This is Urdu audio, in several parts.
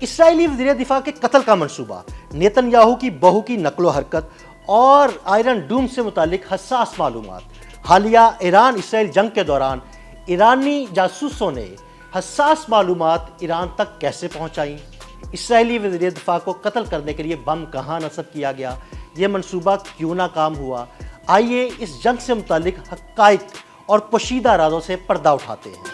اسرائیلی وزیر دفاع کے قتل کا منصوبہ، نیتن یاہو کی بہو کی نقل و حرکت اور آئرن ڈوم سے متعلق حساس معلومات۔ حالیہ ایران اسرائیل جنگ کے دوران ایرانی جاسوسوں نے حساس معلومات ایران تک کیسے پہنچائیں؟ اسرائیلی وزیر دفاع کو قتل کرنے کے لیے بم کہاں نصب کیا گیا؟ یہ منصوبہ کیوں ناکام ہوا؟ آئیے اس جنگ سے متعلق حقائق اور پوشیدہ رازوں سے پردہ اٹھاتے ہیں۔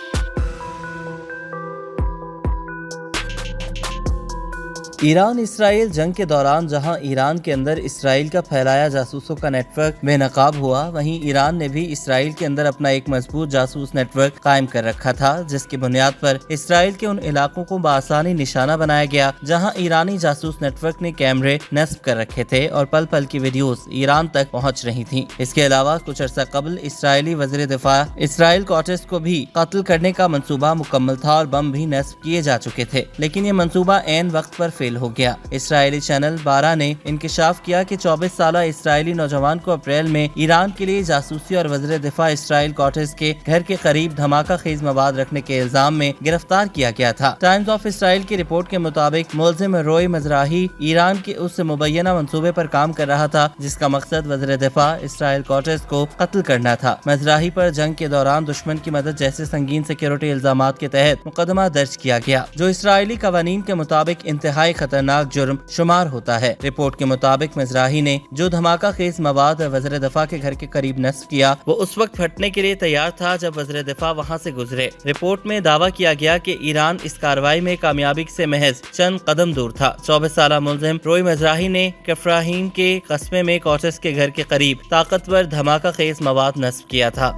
ایران اسرائیل جنگ کے دوران جہاں ایران کے اندر اسرائیل کا پھیلایا جاسوسوں کا نیٹ ورک بے نقاب ہوا، وہیں ایران نے بھی اسرائیل کے اندر اپنا ایک مضبوط جاسوس نیٹ ورک قائم کر رکھا تھا، جس کی بنیاد پر اسرائیل کے ان علاقوں کو بآسانی نشانہ بنایا گیا جہاں ایرانی جاسوس نیٹ ورک نے کیمرے نصب کر رکھے تھے اور پل پل کی ویڈیوز ایران تک پہنچ رہی تھیں۔ اس کے علاوہ کچھ عرصہ قبل اسرائیلی وزیر دفاع اسرائیل کوٹس کو بھی قتل کرنے کا منصوبہ مکمل تھا اور بم بھی نصب کیے جا چکے تھے، لیکن یہ منصوبہ عین وقت پر فیل ہو گیا۔ اسرائیلی چینل 12 نے انکشاف کیا کہ 24 سالہ اسرائیلی نوجوان کو اپریل میں ایران کے لیے جاسوسی اور وزیر دفاع اسرائیل کوٹس کے گھر کے قریب دھماکہ خیز مواد رکھنے کے الزام میں گرفتار کیا گیا تھا۔ ٹائمز آف اسرائیل کی رپورٹ کے مطابق ملزم روئی مزراحی ایران کے اس مبینہ منصوبے پر کام کر رہا تھا جس کا مقصد وزیر دفاع اسرائیل کوٹس کو قتل کرنا تھا۔ مزراحی پر جنگ کے دوران دشمن کی مدد جیسے سنگین سیکیورٹی الزامات کے تحت مقدمہ درج کیا گیا، جو اسرائیلی قوانین کے مطابق انتہائی خطرناک جرم شمار ہوتا ہے۔ رپورٹ کے مطابق مزراحی نے جو دھماکہ خیز مواد وزیر دفاع کے گھر کے قریب نصب کیا وہ اس وقت پھٹنے کے لیے تیار تھا جب وزیر دفاع وہاں سے گزرے۔ رپورٹ میں دعویٰ کیا گیا کہ ایران اس کارروائی میں کامیابی سے محض چند قدم دور تھا۔ 24 سالہ ملزم روئی مزراحی نے کفراہیم کے قصبے میں کوٹس کے گھر کے قریب طاقتور دھماکہ خیز مواد نصب کیا تھا۔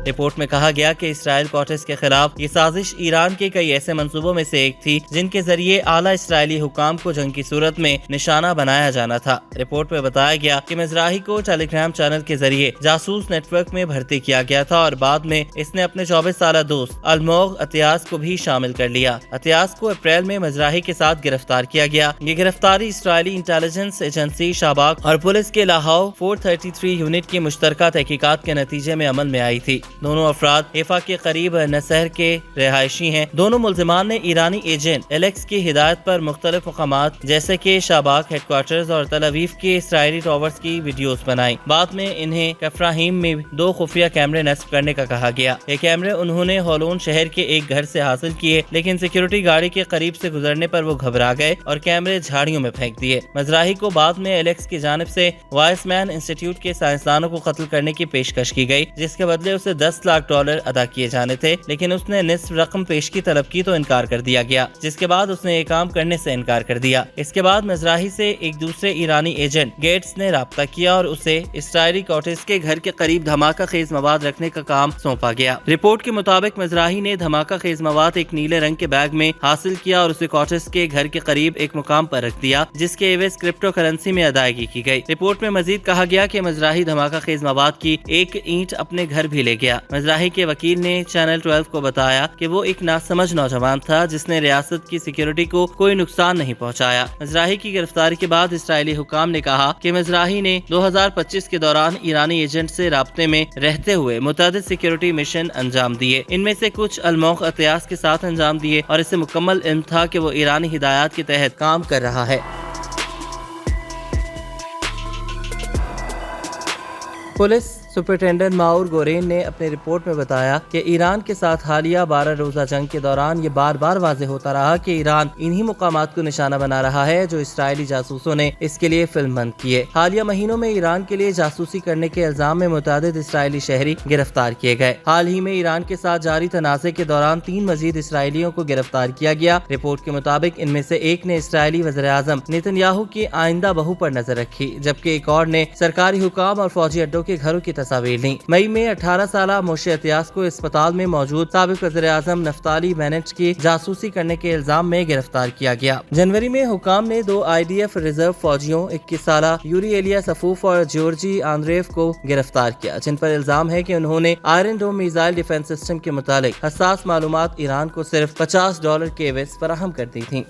رپورٹ میں کہا گیا کہ اسرائیل کوٹس کے خلاف یہ سازش ایران کے کئی ایسے منصوبوں میں سے ایک تھی جن کے ذریعے اعلیٰ اسرائیلی حکام کو جنگ کی صورت میں نشانہ بنایا جانا تھا۔ رپورٹ میں بتایا گیا کہ مزراحی کو ٹیلی گرام چینل کے ذریعے جاسوس نیٹ ورک میں بھرتی کیا گیا تھا اور بعد میں اس نے اپنے 24 سالہ دوست الموغ عطیاس کو بھی شامل کر لیا۔ عطیاس کو اپریل میں مزراحی کے ساتھ گرفتار کیا گیا۔ یہ گرفتاری اسرائیلی انٹیلیجنس ایجنسی شاباک اور پولیس کے لاہو 433 یونٹ کی مشترکہ تحقیقات کے نتیجے میں عمل میں آئی تھی۔ دونوں افراد حیفا کے قریب نصر کے رہائشی ہیں۔ دونوں ملزمان نے ایرانی ایجنٹ ایلیکس کی ہدایت پر مختلف مقامات جیسے کہ شاباک ہیڈ کوارٹرز اور تل اویو کے اسرائیلی ٹاورز کی ویڈیوز بنائیں۔ بعد میں انہیں کفراہیم میں 2 خفیہ کیمرے نصب کرنے کا کہا گیا۔ یہ کیمرے انہوں نے ہولون شہر کے ایک گھر سے حاصل کیے، لیکن سیکیورٹی گاڑی کے قریب سے گزرنے پر وہ گھبرا گئے اور کیمرے جھاڑیوں میں پھینک دیے۔ مزراحی کو بعد میں ایلیکس کی جانب سے وائس مین انسٹی ٹیوٹ کے سائنسدانوں کو قتل کرنے کی پیشکش کی گئی، جس کے بدلے اسے $10 لاکھ ادا کیے جانے تھے، لیکن اس نے نصف رقم پیش کی طلب کی تو انکار کر دیا گیا، جس کے بعد اس نے یہ کام کرنے سے انکار کر دیا۔ اس کے بعد مزراحی سے ایک دوسرے ایرانی ایجنٹ گیٹس نے رابطہ کیا اور اسے اسرائیلی کوٹس کے گھر کے قریب دھماکہ خیز مواد رکھنے کا کام سونپا گیا۔ رپورٹ کے مطابق مزراحی نے دھماکہ خیز مواد ایک نیلے رنگ کے بیگ میں حاصل کیا اور اسے کوٹس کے گھر کے قریب ایک مقام پر رکھ دیا، جس کے عوض کرپٹو کرنسی میں ادائیگی کی گئی۔ رپورٹ میں مزید کہا گیا کہ مزراحی دھماکہ خیز مواد کی ایک اینٹ اپنے گھر بھی لے گیا۔ مزراحی کے وکیل نے چینل 12 کو بتایا کہ وہ ایک ناسمجھ نوجوان تھا جس نے ریاست کی سیکیورٹی کو کوئی نقصان نہیں پہنچایا۔ مزراحی کی گرفتاری کے بعد اسرائیلی حکام نے کہا کہ مزراحی نے 2025 کے دوران ایرانی ایجنٹ سے رابطے میں رہتے ہوئے متعدد سیکیورٹی مشن انجام دیے۔ ان میں سے کچھ الموغ عطیاس کے ساتھ انجام دیے اور اسے مکمل علم تھا کہ وہ ایرانی ہدایات کے تحت کام کر رہا ہے۔ پولیس سپرنٹینڈنٹ ماور گورین نے اپنی رپورٹ میں بتایا کہ ایران کے ساتھ حالیہ 12 روزہ جنگ کے دوران یہ بار بار واضح ہوتا رہا کہ ایران انہی مقامات کو نشانہ بنا رہا ہے جو اسرائیلی جاسوسوں نے اس کے لیے فلم بند کیے۔ حالیہ مہینوں میں ایران کے لیے جاسوسی کرنے کے الزام میں متعدد اسرائیلی شہری گرفتار کیے گئے۔ حال ہی میں ایران کے ساتھ جاری تنازع کے دوران 3 مزید اسرائیلیوں کو گرفتار کیا گیا۔ رپورٹ کے مطابق ان میں سے ایک نے اسرائیلی وزیر اعظم نیتن یاہو کی آئندہ بہو پر نظر رکھی، جبکہ ایک اور نے سرکاری حکام اور فوجی اڈوں کے گھروں کی تصاویر لیں۔ مئی میں 18 سالہ موشے عطیاس کو اسپتال میں موجود سابق وزیر اعظم نفتالی بینٹ کی جاسوسی کرنے کے الزام میں گرفتار کیا گیا۔ جنوری میں حکام نے 2 IDF ریزرو فوجیوں 21 سالہ یوری ایلیا سفوف اور جورجی آندریف کو گرفتار کیا، جن پر الزام ہے کہ انہوں نے Iron Dome missile defence system کے متعلق حساس معلومات ایران کو صرف $50 کے عوض فراہم کر دی تھیں۔